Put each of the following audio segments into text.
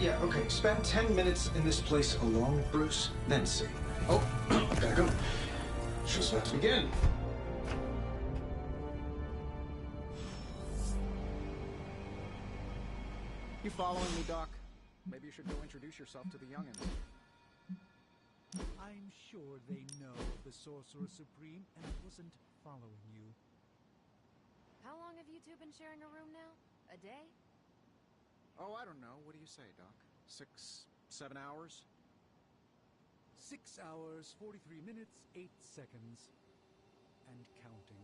Yeah, okay. Spend 10 minutes in this place alone, Bruce, then see. Oh, gotta go. Show's about to begin. You following me, Doc? Maybe you should go introduce yourself to the youngins. I'm sure they know of the Sorcerer Supreme and wasn't following you. How long have you two been sharing a room now? A day? Oh, I don't know. What do you say, Doc? 6, 7 hours? 6 hours, 43 minutes, 8 seconds. And counting.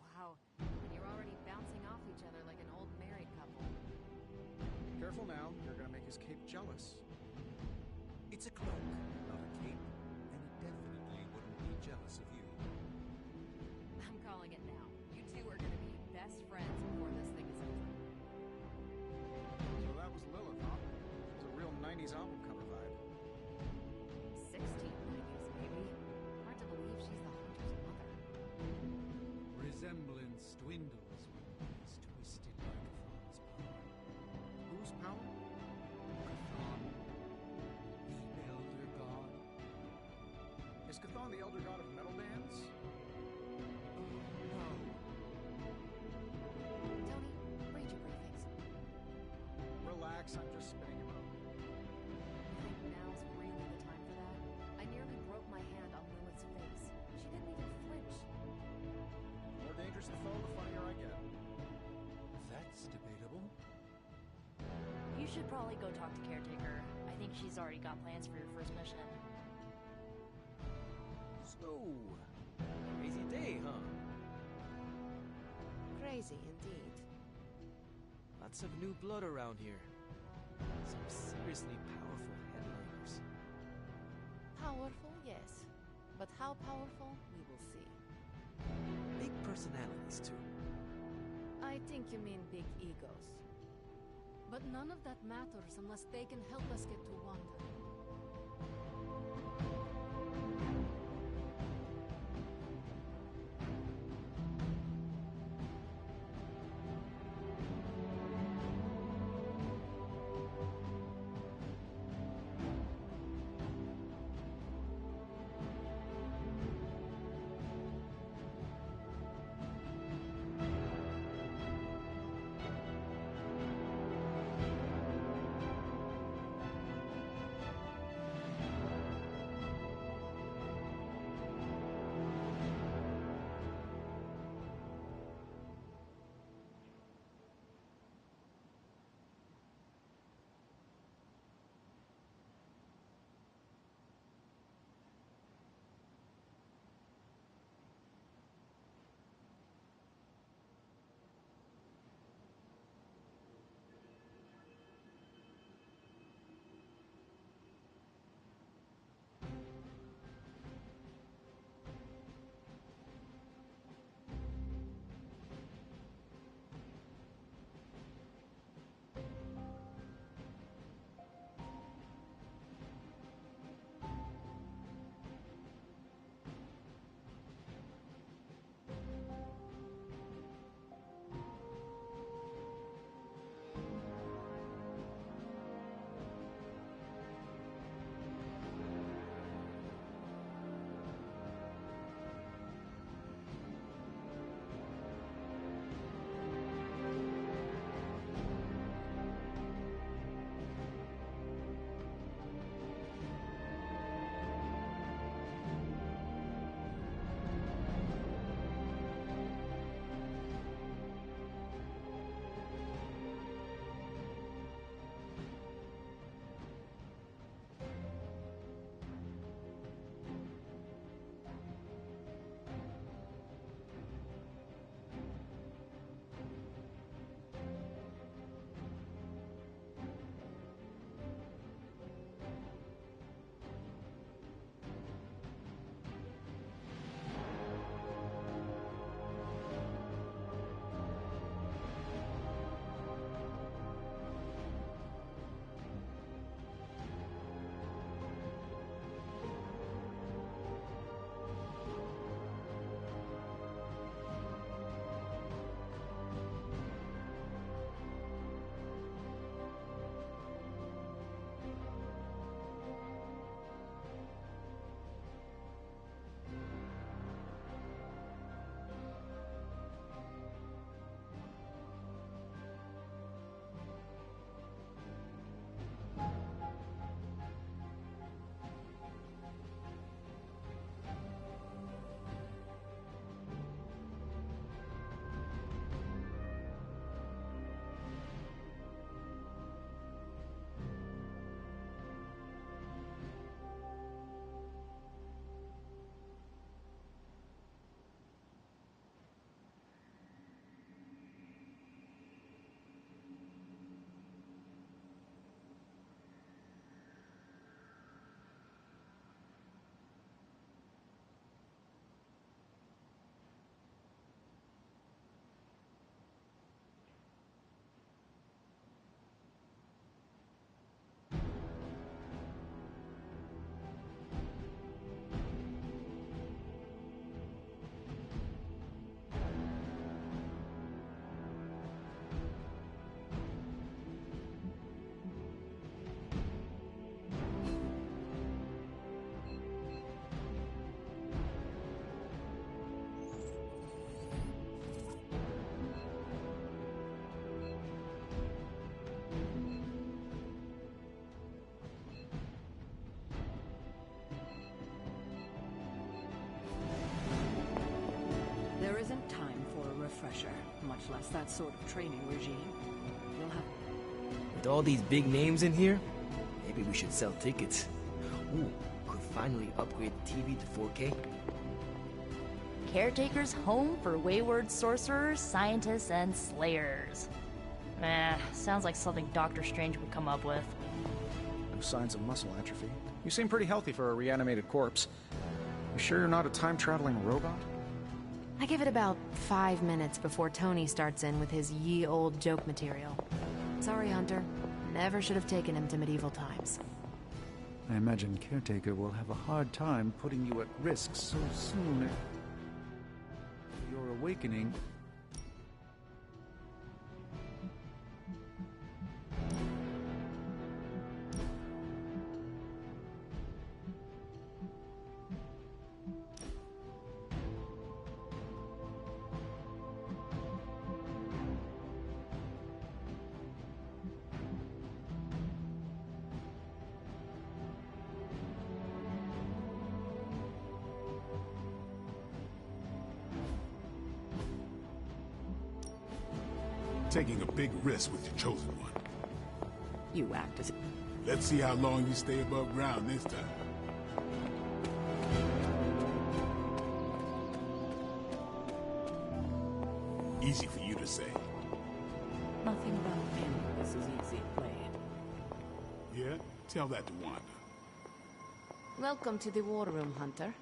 Wow, and you're already bouncing off each other like an old married couple. Careful now, you're gonna make his cape jealous. It's a cloak, not a cape, and it definitely wouldn't be jealous of you. I'm calling it now. You two are gonna be best friends before this thing is over. So that was Lilith, huh? It's a real 90s album cover vibe. 1690s, baby. Hard to believe she's the hunter's mother. Resemblance dwindles when it's twisted by Cthulhu's power. Whose power? Cthulhu, the Elder God. Is Cthon the elder god of metal bands? No. Tony, read your briefings. Relax, I'm just spinning him out. I think now's really the time for that. I nearly broke my hand on Lilith's face. She didn't even flinch. The more dangerous the foe, the funnier I get. That's debatable. You should probably go talk to Caretaker. I think she's already got plans for your first mission. So, crazy day, huh? Crazy indeed. Lots of new blood around here. Some seriously powerful headliners. Powerful, yes. But how powerful, we will see. Big personalities, too. I think you mean big egos. But none of that matters unless they can help us get to Wanda. less that sort of training regime. You'll have... With all these big names in here, maybe we should sell tickets. Ooh, could finally upgrade the TV to 4K. Caretaker's home for wayward sorcerers, scientists, and slayers. Sounds like something Doctor Strange would come up with. No signs of muscle atrophy. You seem pretty healthy for a reanimated corpse. You sure you're not a time-traveling robot? I give it about 5 minutes before Tony starts in with his ye old joke material. Sorry, Hunter. Never should have taken him to medieval times. I imagine Caretaker will have a hard time putting you at risk so soon. Your awakening... Taking a big risk with your chosen one. You act as... Let's see how long you stay above ground this time. Easy for you to say. Nothing about him. This is easy played. Yeah? Tell that to Wanda. Welcome to the war room, Hunter.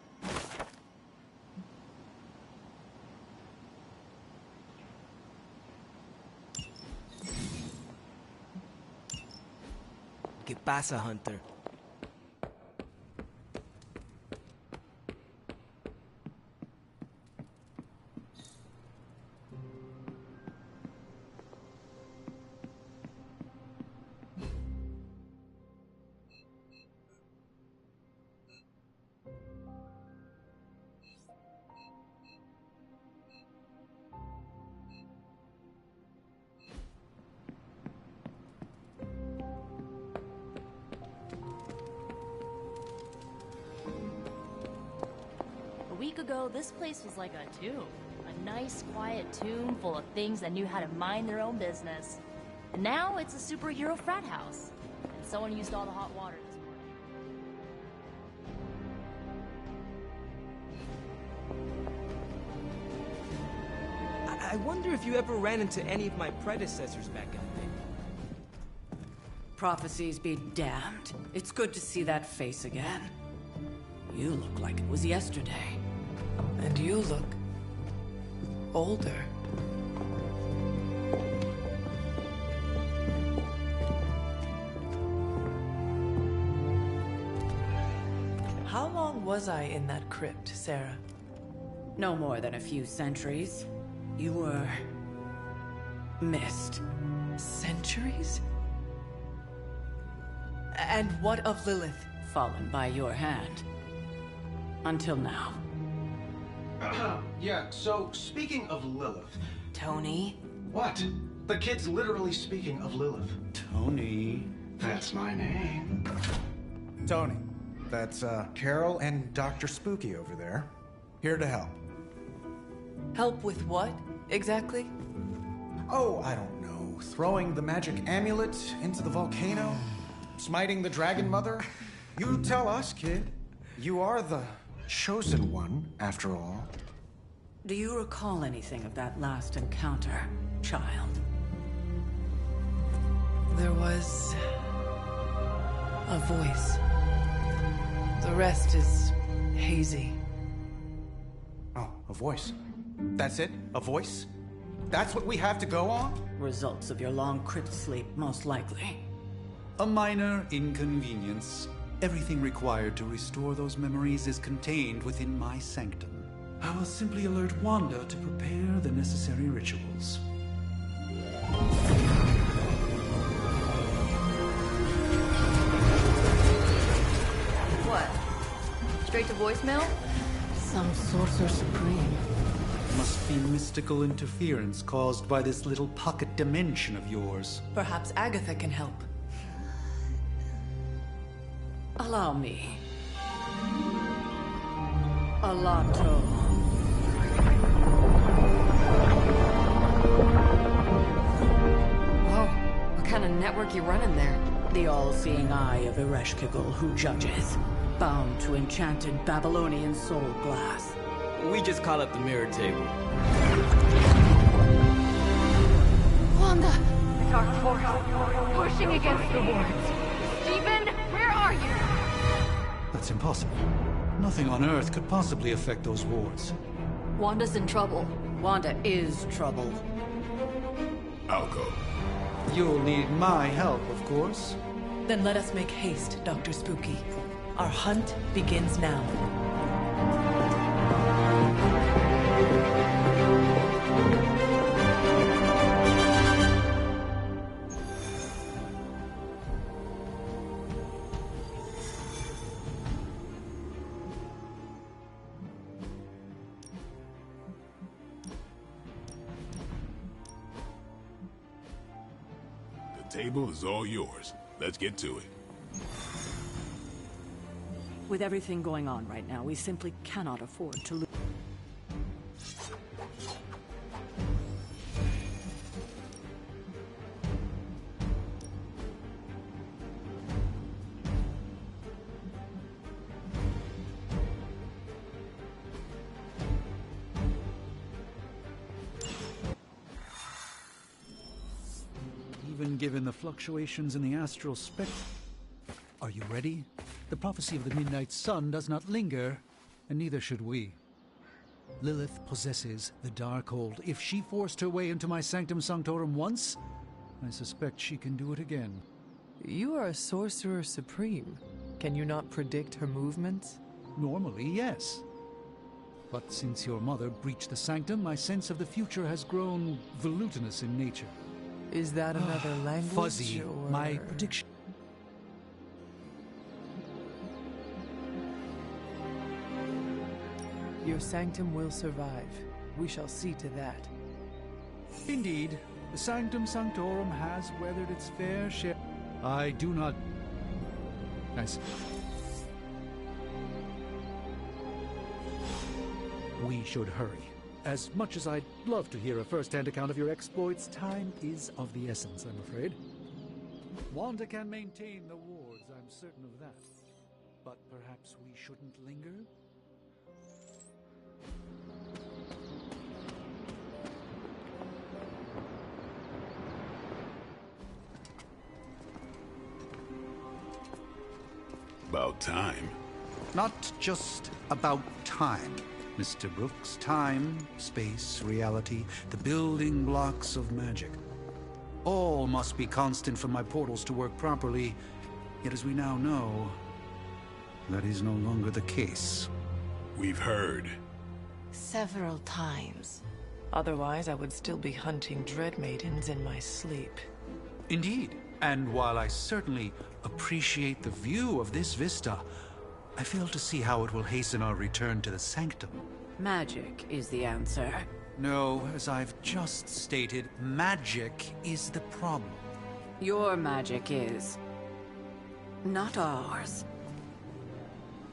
¿Qué pasa, Hunter? A week ago, this place was like a tomb. A nice, quiet tomb full of things that knew how to mind their own business. And now it's a superhero frat house. And someone used all the hot water this morning. I wonder if you ever ran into any of my predecessors back in the day. Prophecies be damned. It's good to see that face again. You look like it was yesterday. And you look... older. How long was I in that crypt, Sarah? No more than a few centuries. You were... missed. Centuries? And what of Lilith? Fallen by your hand. Until now. Yeah, so speaking of Lilith... Tony? What? The kid's literally speaking of Lilith. Tony... That's my name. Tony. That's, Carol and Dr. Spooky over there. Here to help. Help with what, exactly? Oh, I don't know. Throwing the magic amulet into the volcano? Smiting the Dragon Mother? You tell us, kid. You are the chosen one, after all. Do you recall anything of that last encounter, child? There was... a voice. The rest is hazy. Oh, a voice. That's it? A voice? That's what we have to go on? Results of your long crypt sleep, most likely. A minor inconvenience. Everything required to restore those memories is contained within my sanctum. I will simply alert Wanda to prepare the necessary rituals. What? Straight to voicemail? Some sorcerer supreme. Must be mystical interference caused by this little pocket dimension of yours. Perhaps Agatha can help. Allow me. Alato. kind of network you run in there? The all-seeing eye of Ereshkigal who judges, bound to enchanted Babylonian soul glass. We just call it the mirror table. Wanda! Dark force, pushing against the wards. Stephen, where are you? That's impossible. Nothing on Earth could possibly affect those wards. Wanda's in trouble. Wanda is trouble. I'll go. You'll need my help, of course. Then let us make haste, Dr. Spooky. Our hunt begins now. The table is all yours. Let's get to it. With everything going on right now, we simply cannot afford to lose. Even given the fluctuations in the astral spectrum. Are you ready? The prophecy of the Midnight Sun does not linger, and neither should we. Lilith possesses the Darkhold. If she forced her way into my Sanctum Sanctorum once, I suspect she can do it again. You are a sorcerer supreme. Can you not predict her movements? Normally, yes. But since your mother breached the Sanctum, my sense of the future has grown volutinous in nature. Is that another language? Fuzzy. Or... My prediction. Your sanctum will survive. We shall see to that. Indeed, the Sanctum Sanctorum has weathered its fair share. I do not... Nice. We should hurry. As much as I'd love to hear a first-hand account of your exploits, time is of the essence, I'm afraid. Wanda can maintain the wards, I'm certain of that. But perhaps we shouldn't linger? About time. Not just about time, Mr. Brooks. Time, space, reality, the building blocks of magic. All must be constant for my portals to work properly, yet as we now know, that is no longer the case. We've heard. Several times. Otherwise, I would still be hunting Dread Maidens in my sleep. Indeed. And while I certainly appreciate the view of this vista, I fail to see how it will hasten our return to the Sanctum. Magic is the answer. No, as I've just stated, magic is the problem. Your magic is... not ours.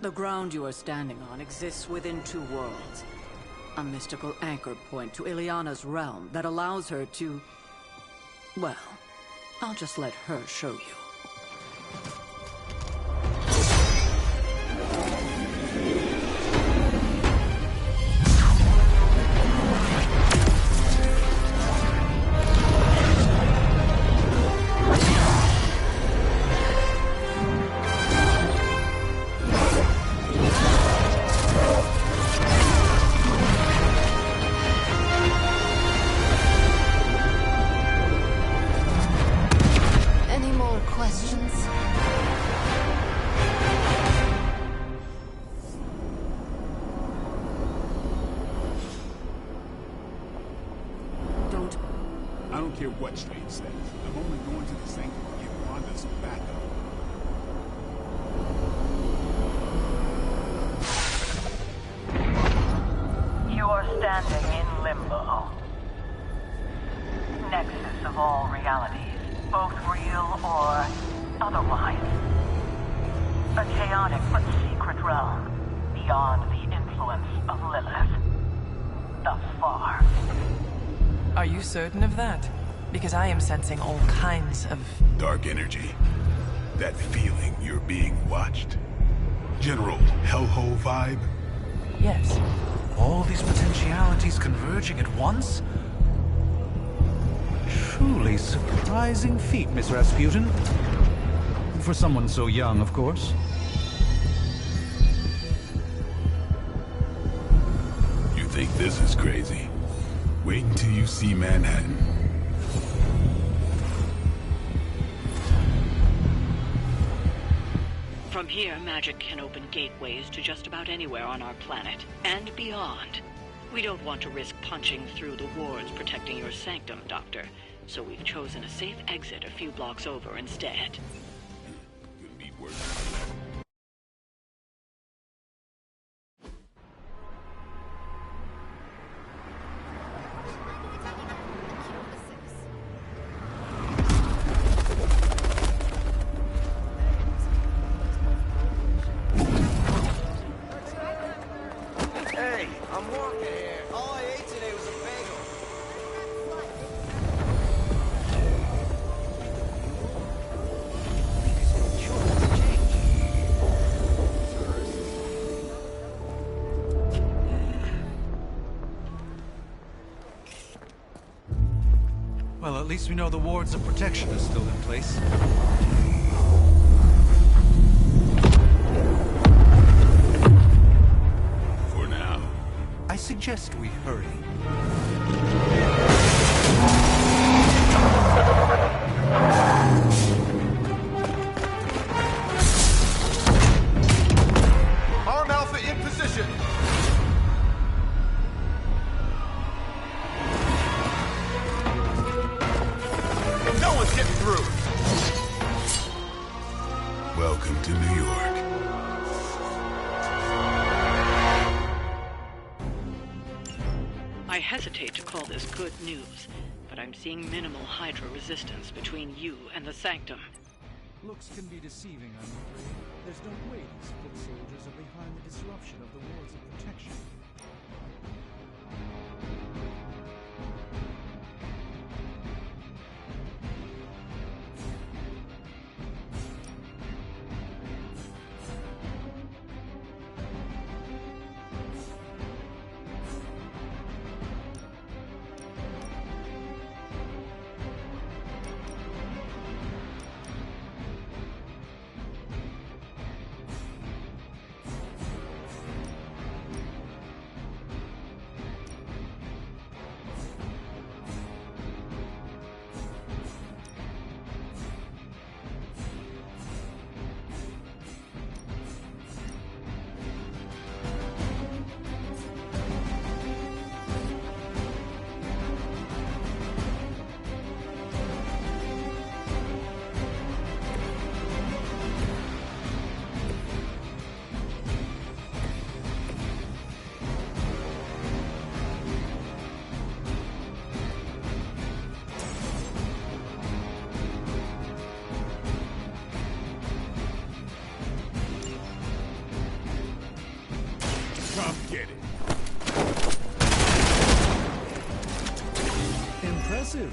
The ground you are standing on exists within two worlds. A mystical anchor point to Ileana's realm that allows her to... well, I'll just let her show you. I don't care what Strange says. I'm only going to the Sanctum to get Wanda some backup. You are standing in limbo. Nexus of all realities, both real or otherwise. A chaotic but secret realm, beyond the influence of Lilith. Thus far. Are you certain of that? Because I am sensing all kinds of... Dark energy. That feeling you're being watched. General hellhole vibe. Yes. All these potentialities converging at once? Truly surprising feat, Miss Rasputin. For someone so young, of course. You think this is crazy? Wait until you see Manhattan. From here, magic can open gateways to just about anywhere on our planet, and beyond. We don't want to risk punching through the wards protecting your sanctum, Doctor, so we've chosen a safe exit a few blocks over instead. Couldn't be worse. Hey, I'm walking here. All I ate today was a bagel. Well, at least we know the wards of protection are still in place. For now. I suggest we hurry. Arm Alpha in position. No one's getting through. Welcome to New York. I hesitate to call this good news, but I'm seeing minimal Hydra resistance between you and the Sanctum. Looks can be deceiving, I'm afraid. There's no way these foot soldiers are behind the disruption of the wards of protection. Come get it. Impressive.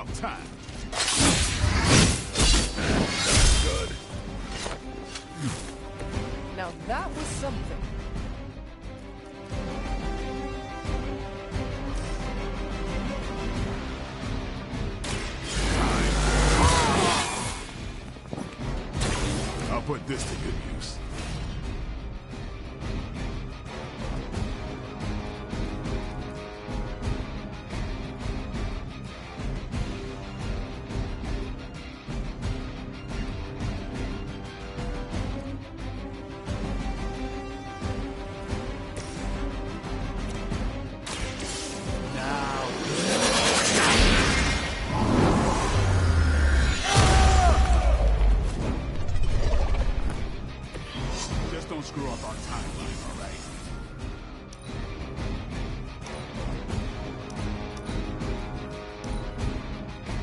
About time. That's good. Now that was something. I'll put this to good use. Don't screw up our timeline, all right?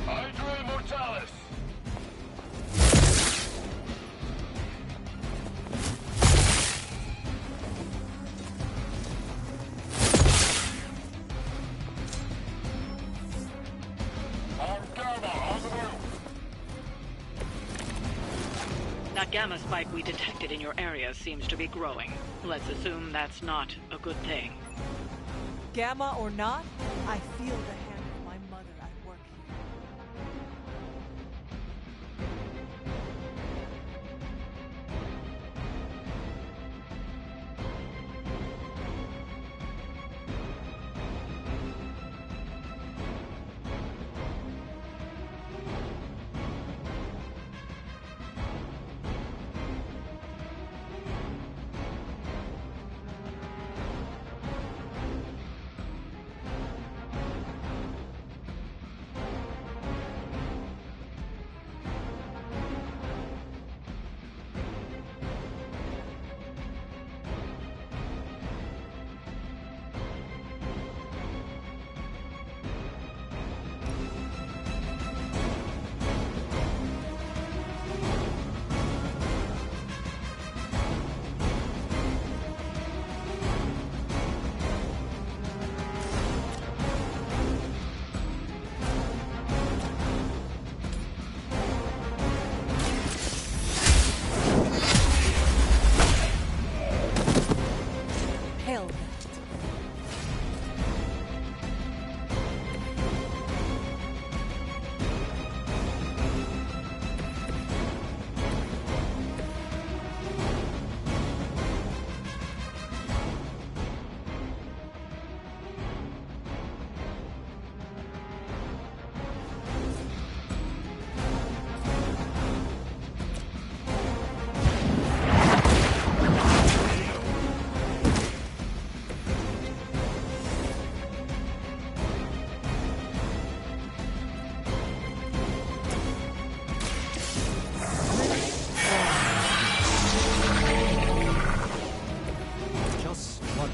Hydra Immortalis! That gamma spike we detected in your area seems to be growing. Let's assume that's not a good thing. Gamma or not, I feel the hand of my mother at work here.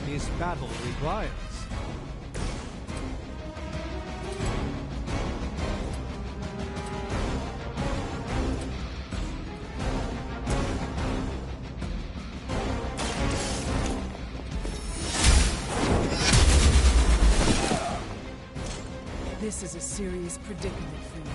This battle requires. This is a serious predicament for you.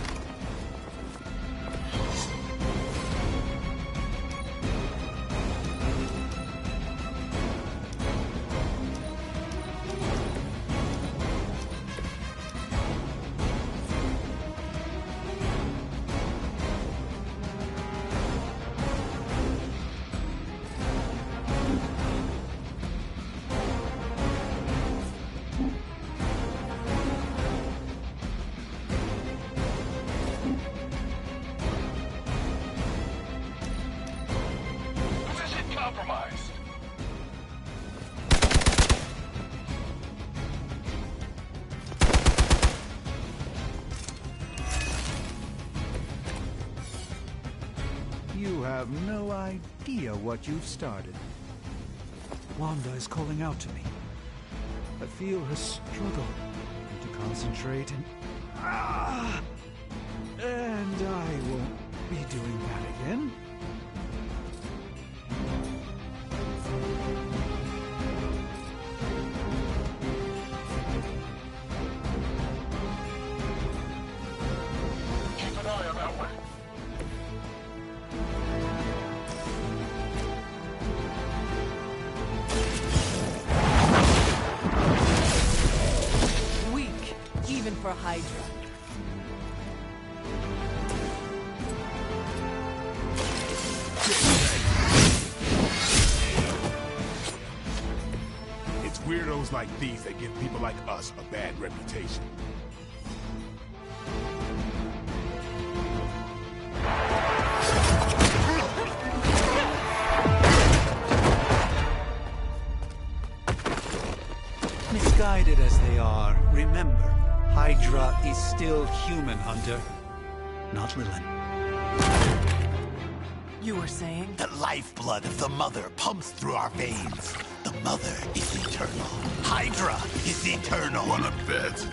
You have no idea what you've started. Wanda is calling out to me. I feel her struggle. I need to concentrate and... And I won't be doing that again. Hydra. It's weirdos like these that give people like us a bad reputation. Misguided as they are, remember, Hydra is still human, Hunter. Not Lilin. You were saying? The lifeblood of the Mother pumps through our veins. The Mother is eternal. Hydra is eternal. Wanna bet?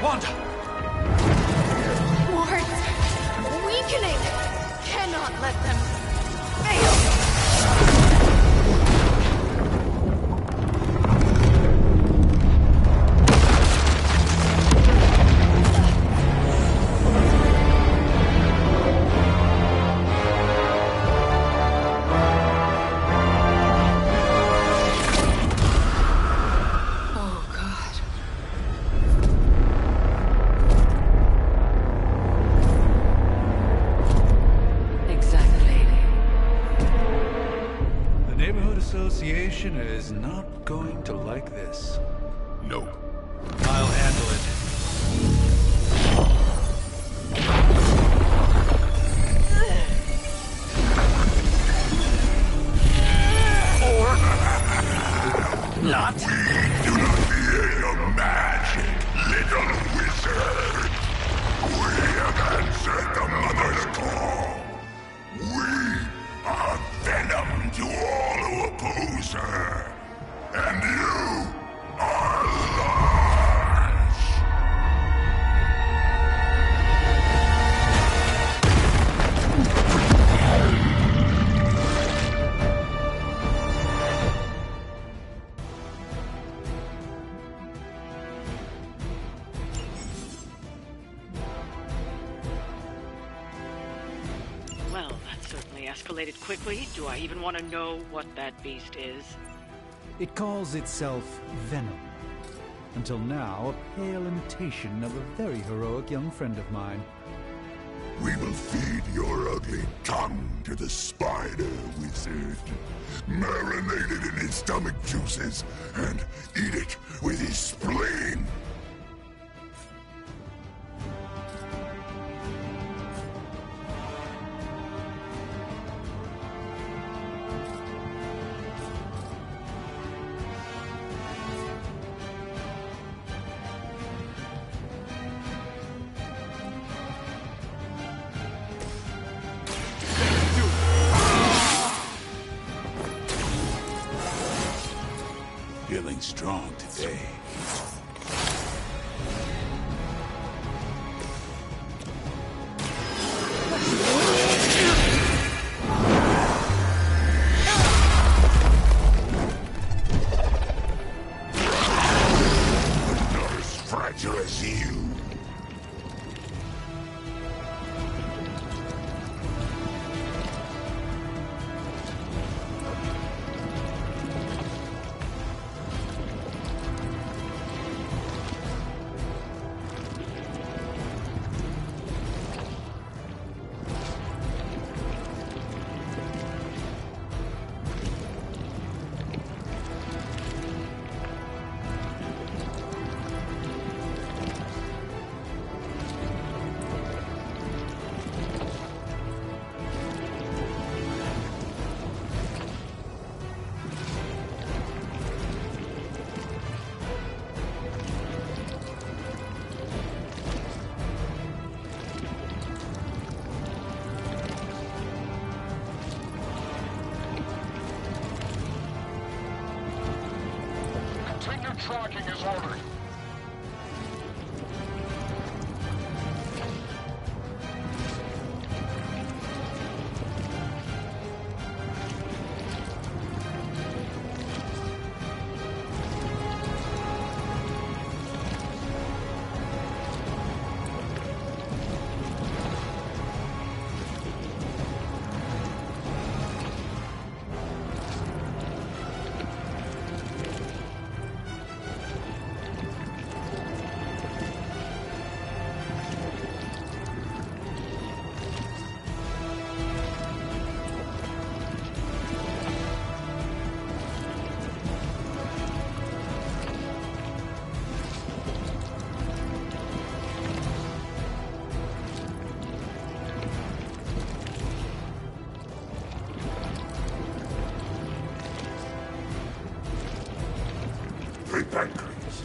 Wanda! Wards! Weakening! Cannot let them fail! Association is not going to like this. Nope. I'll handle it. Not. We do not fear your magic, little wizard. We have answered the Mother's call. We are venom to all who oppose her. And you are large. Well, that certainly escalated quickly. Do I even want to know what that beast is? It calls itself Venom. Until now, a pale imitation of a very heroic young friend of mine. We will feed your ugly tongue to the spider wizard. Marinate it in his stomach juices and eat it with his spleen. Feeling strong today. But not as fragile as you. Continue tracking as ordered. pancreases,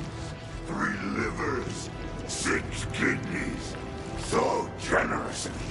3 livers, 6 kidneys. So generous of you.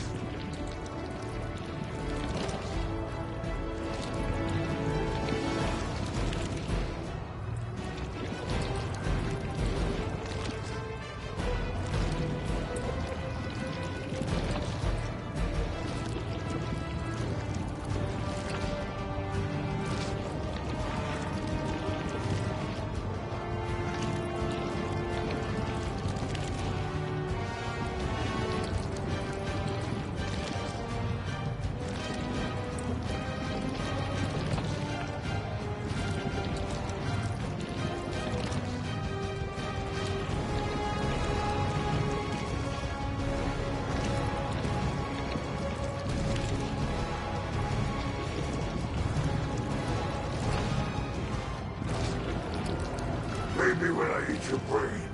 Maybe when I eat your brain,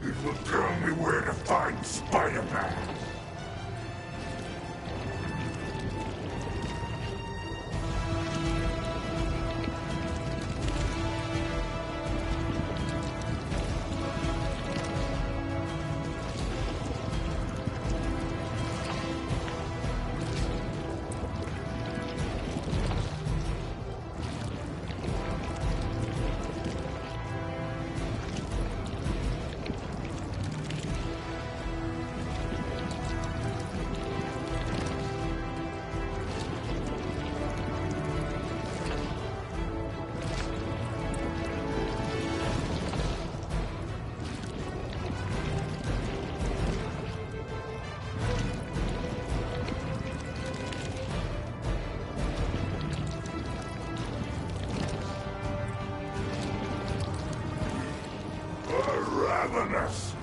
it will tell me where to find Spider-Man. Ravenous.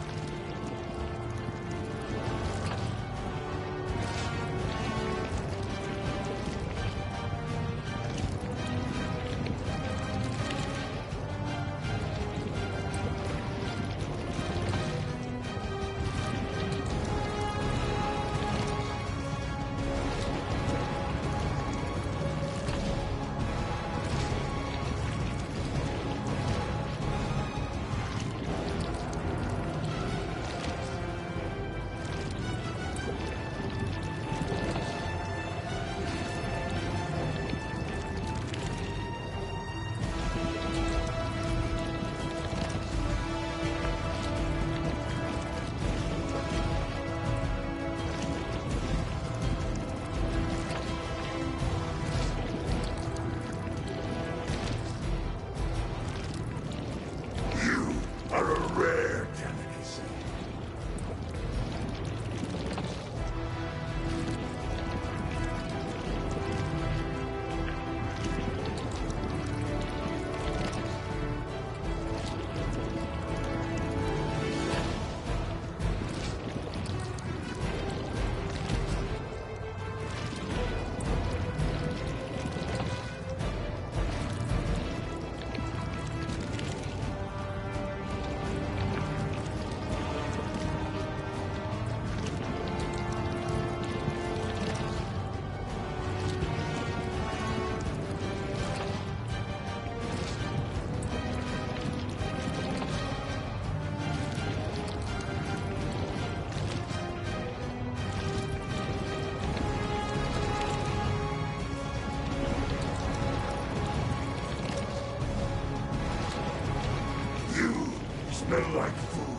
Smell like food.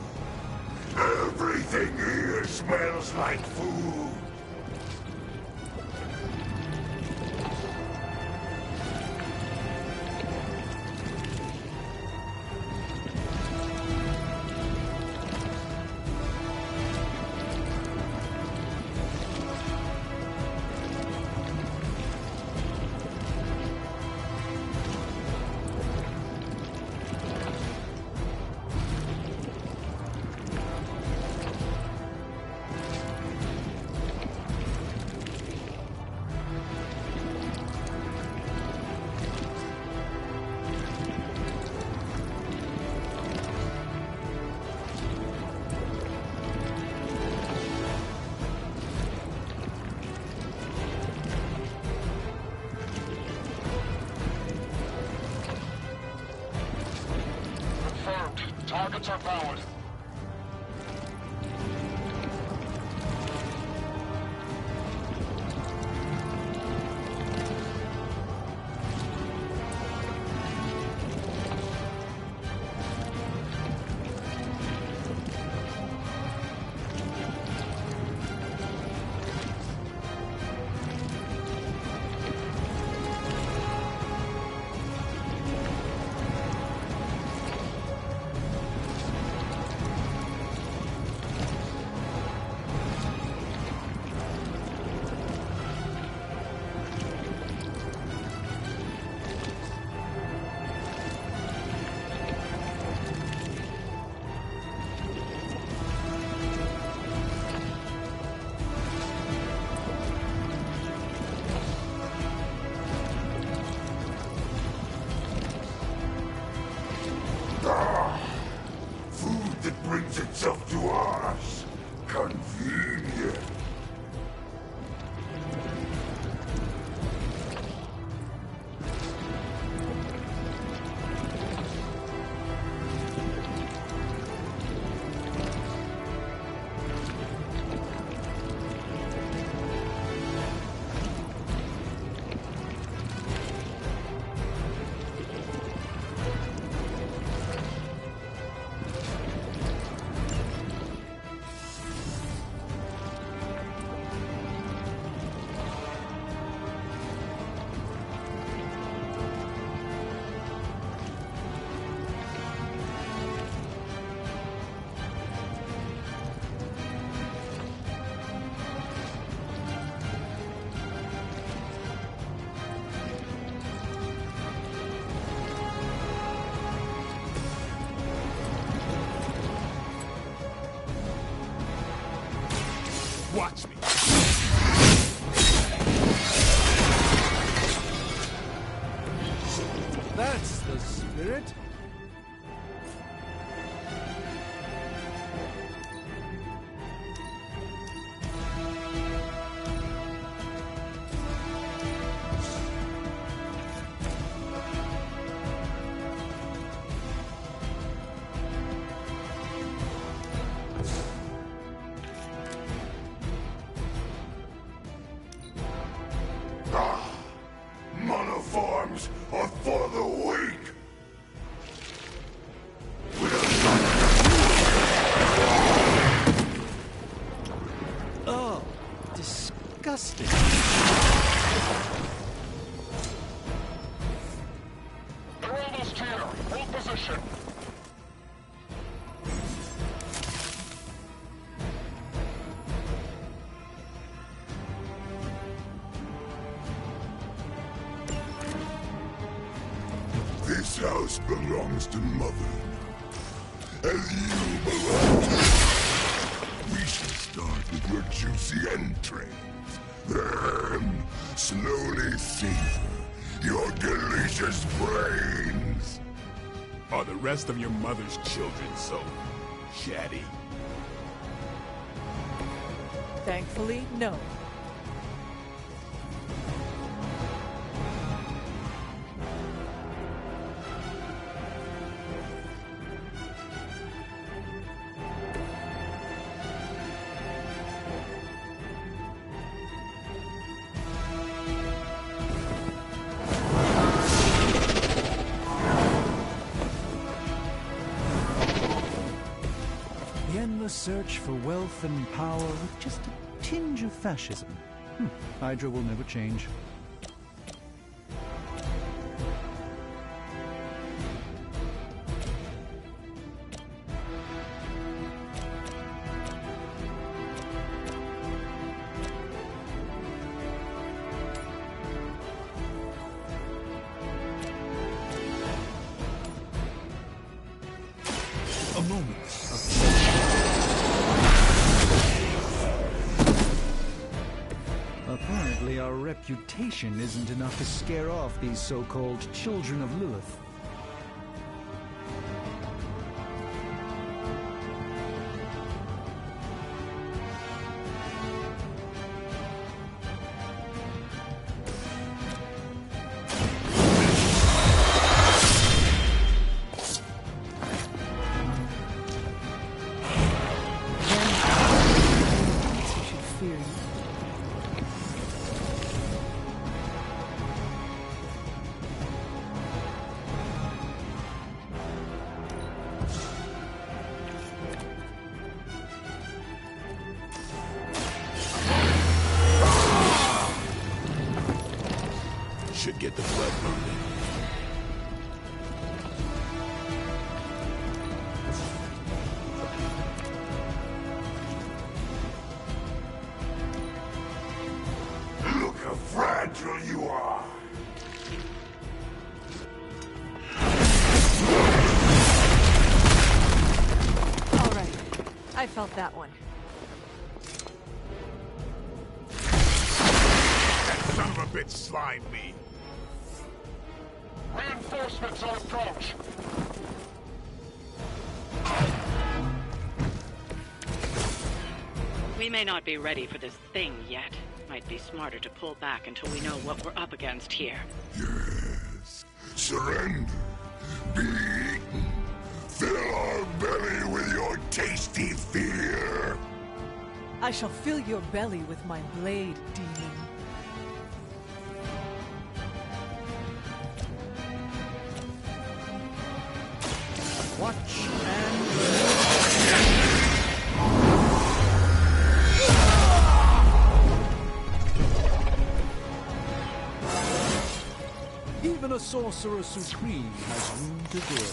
Everything here smells like food. Targets are powered. Brings itself to us. Convenient. Watch me. That's the spirit. Monoforms are for the weak. Oh, disgusting. They're almost here. Hold position. This house belongs to Mother, as you belong to me. We should start with your juicy entrails, then slowly savor your delicious brains. Are the rest of your mother's children so chatty? Thankfully, no. The endless search for wealth and power with just a tinge of fascism. Hydra will never change. A moment of Apparently our reputation isn't enough to scare off these so-called children of Lilith. should get the blood moving. Look how fragile you are! All right. I felt that one. That son of a bitch slimed me. Reinforcements on approach. We may not be ready for this thing yet. Might be smarter to pull back until we know what we're up against here. Yes. Surrender. Be eaten. Fill our belly with your tasty fear. I shall fill your belly with my blade, demon. Watch and Even a sorcerer supreme has room to grow.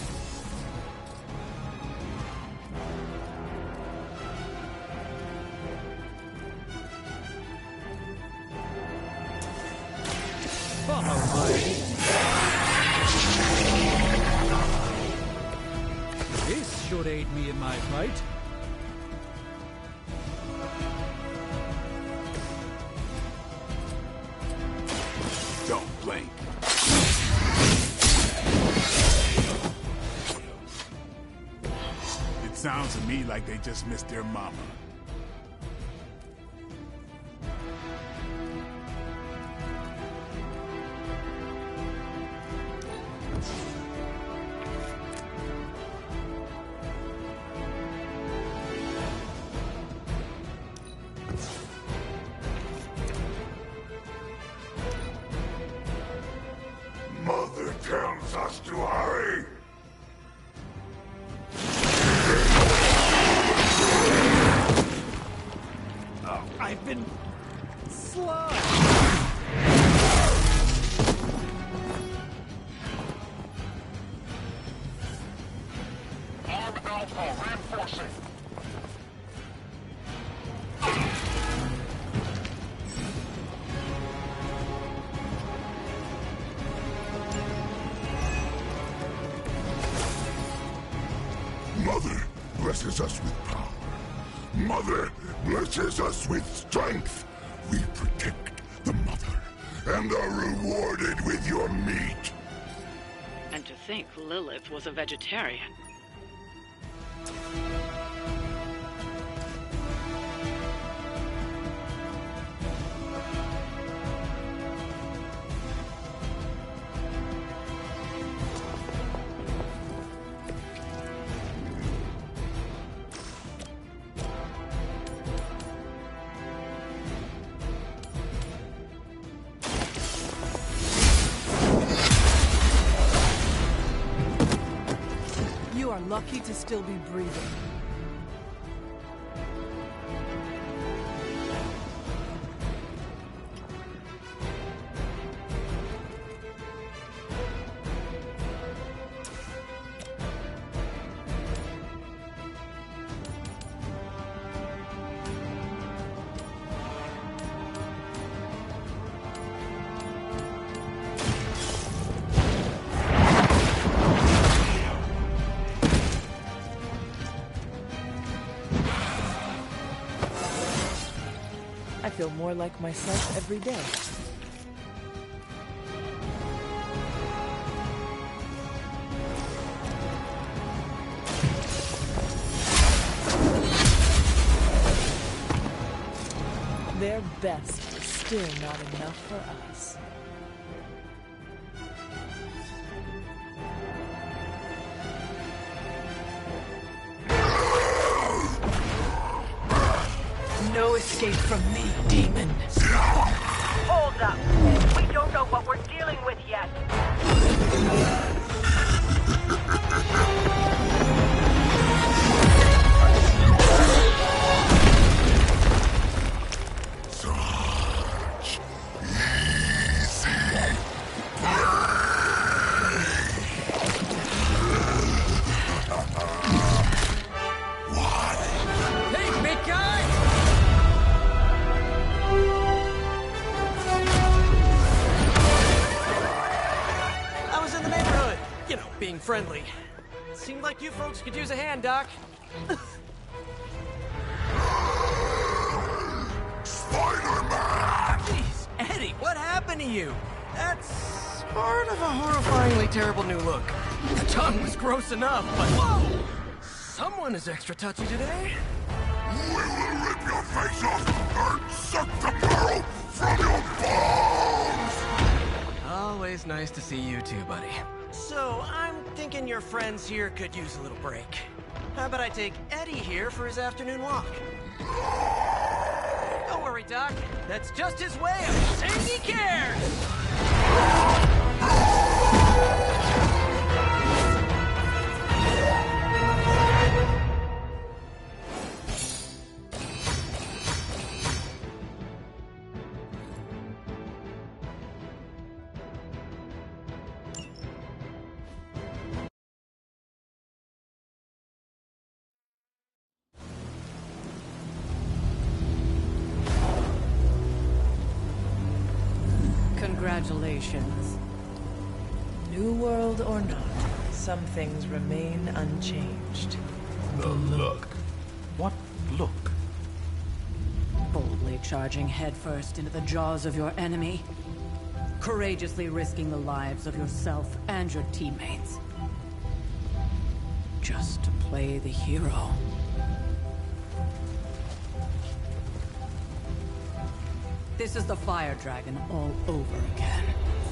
Follow my lead. This should aid me in my fight. Don't blink. It sounds to me like they just missed their mama. Mother tells us to hurry. Oh, I've been slow. Arm Alpha reinforcing. Mother blesses us with power. Mother blesses us with strength. We protect the mother and are rewarded with your meat. And to think Lilith was a vegetarian. You are lucky to still be breathing. I feel more like myself every day. Their best is still not enough for us. No escape from me, demon. Hold up. We don't know what we're dealing with yet. Such easy friendly. Seemed like you folks could use a hand, Doc. Spider-Man! Jeez, Eddie, what happened to you? That's part of a horrifyingly terrible new look. The tongue was gross enough, but whoa! Someone is extra touchy today. We will rip your face off and suck the marrow from your bones! Always nice to see you too, buddy. So, I'm thinking your friends here could use a little break. How about I take Eddie here for his afternoon walk? Don't worry, Doc. That's just his way of saying he cares! Congratulations. New world or not, some things remain unchanged. The look. What look? Boldly charging headfirst into the jaws of your enemy. Courageously risking the lives of yourself and your teammates. Just to play the hero. This is the Fire Dragon all over again.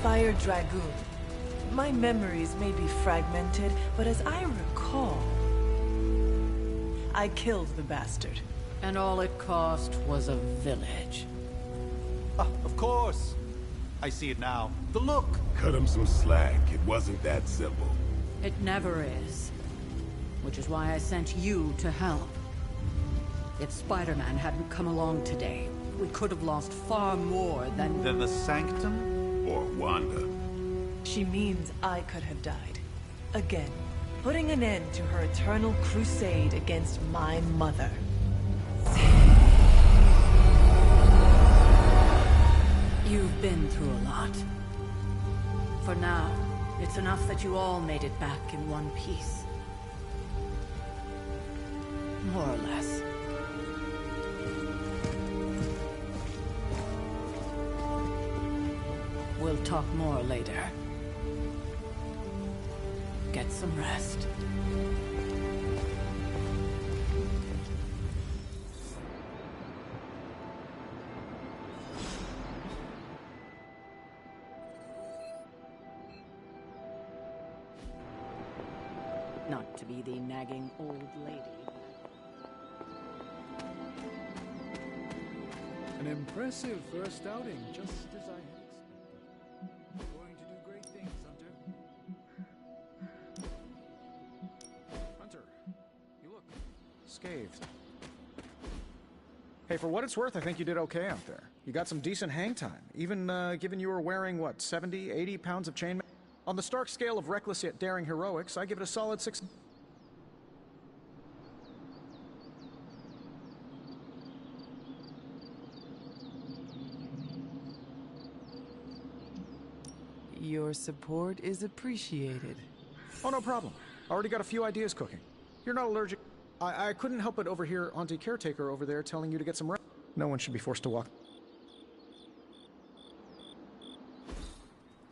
Fire Dragoon. My memories may be fragmented, but as I recall, I killed the bastard. And all it cost was a village. Of course. I see it now. The look. Cut him some slack. It wasn't that simple. It never is. Which is why I sent you to help. If Spider-Man hadn't come along today, we could have lost far more than the Sanctum? Or Wanda. She means I could have died. Again, putting an end to her eternal crusade against my mother. You've been through a lot. For now, it's enough that you all made it back in one piece. More or less. We'll talk more later. Get some rest. Not to be the nagging old lady. An impressive first outing, just as I had expected. Going to do great things, Hunter. Hunter, you look scathed. Hey, for what it's worth, I think you did okay out there. You got some decent hang time, even given you were wearing, what, 70, 80 pounds of chainmail? On the Stark scale of reckless yet daring heroics, I give it a solid 6. Your support is appreciated. Oh, no problem. Already got a few ideas cooking. You're not allergic. I couldn't help but overhear Auntie Caretaker over there telling you to get some rest. No one should be forced to walk.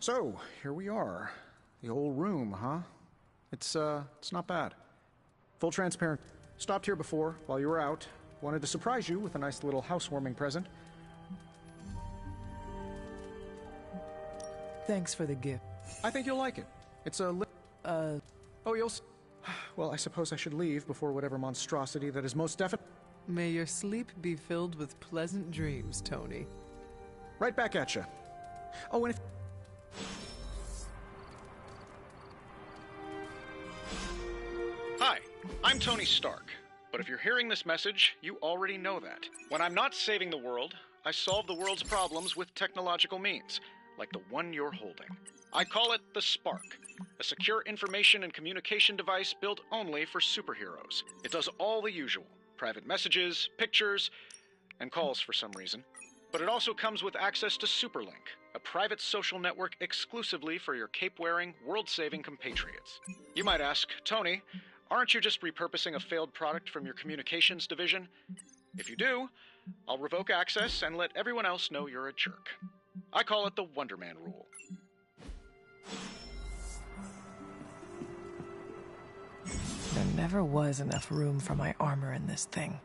So, here we are. The old room, huh? It's not bad. Full transparent. Stopped here before, while you were out. Wanted to surprise you with a nice little housewarming present. Thanks for the gift. I think you'll like it. It's a Oh, you'll Well, I suppose I should leave before whatever monstrosity that is most definite. May your sleep be filled with pleasant dreams, Tony. Right back at you. Oh, and if... Hi, I'm Tony Stark. But if you're hearing this message, you already know that. When I'm not saving the world, I solve the world's problems with technological means, like the one you're holding. I call it the Spark, a secure information and communication device built only for superheroes. It does all the usual, private messages, pictures, and calls for some reason. But it also comes with access to Superlink, a private social network exclusively for your cape-wearing, world-saving compatriots. You might ask, Tony, aren't you just repurposing a failed product from your communications division? If you do, I'll revoke access and let everyone else know you're a jerk. I call it the Wonder Man rule. There never was enough room for my armor in this thing.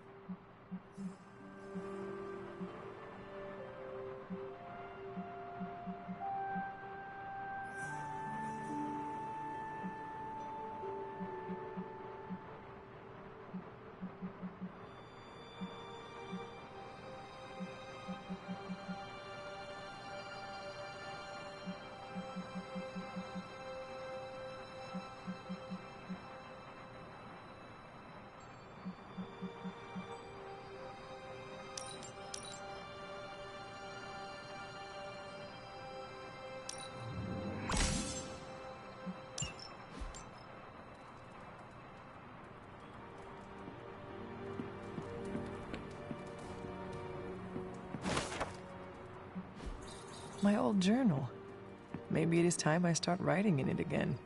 My old journal. Maybe it is time I start writing in it again.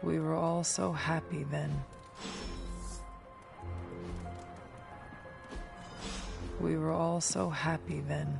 We were all so happy then. We were all so happy then.